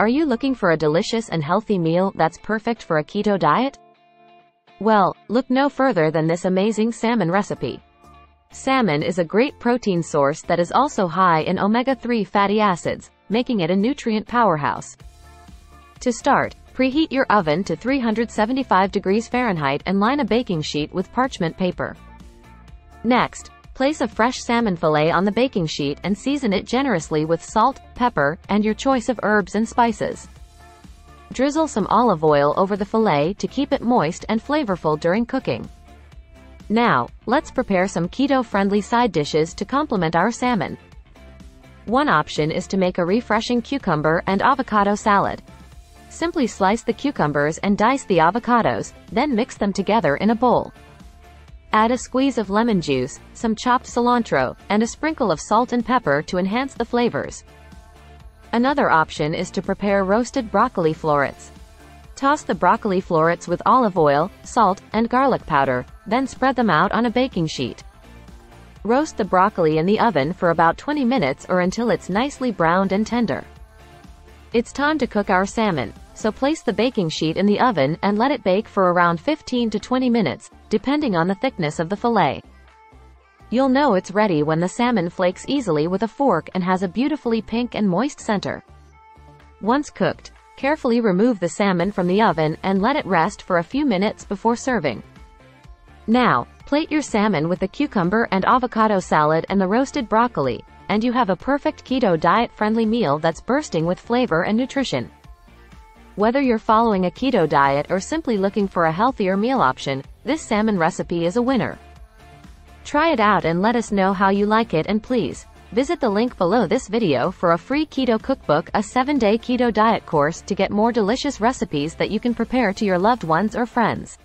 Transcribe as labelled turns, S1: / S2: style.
S1: Are you looking for a delicious and healthy meal that's perfect for a keto diet? Well, look no further than this amazing salmon recipe. Salmon is a great protein source that is also high in omega-3 fatty acids, making it a nutrient powerhouse. To start, preheat your oven to 375 degrees Fahrenheit and line a baking sheet with parchment paper. Next, place a fresh salmon fillet on the baking sheet and season it generously with salt, pepper, and your choice of herbs and spices. Drizzle some olive oil over the fillet to keep it moist and flavorful during cooking. Now, let's prepare some keto-friendly side dishes to complement our salmon. One option is to make a refreshing cucumber and avocado salad. Simply slice the cucumbers and dice the avocados, then mix them together in a bowl. Add a squeeze of lemon juice, some chopped cilantro, and a sprinkle of salt and pepper to enhance the flavors. Another option is to prepare roasted broccoli florets. Toss the broccoli florets with olive oil, salt, and garlic powder, then spread them out on a baking sheet. Roast the broccoli in the oven for about 20 minutes or until it's nicely browned and tender. It's time to cook our salmon, so place the baking sheet in the oven and let it bake for around 15 to 20 minutes, depending on the thickness of the fillet. You'll know it's ready when the salmon flakes easily with a fork and has a beautifully pink and moist center. Once cooked, carefully remove the salmon from the oven and let it rest for a few minutes before serving. Now, plate your salmon with the cucumber and avocado salad and the roasted broccoli, and you have a perfect keto diet-friendly meal that's bursting with flavor and nutrition. Whether you're following a keto diet or simply looking for a healthier meal option, this salmon recipe is a winner. Try it out and let us know how you like it, and please visit the link below this video for a free keto cookbook, a 7-day keto diet course to get more delicious recipes that you can prepare to your loved ones or friends.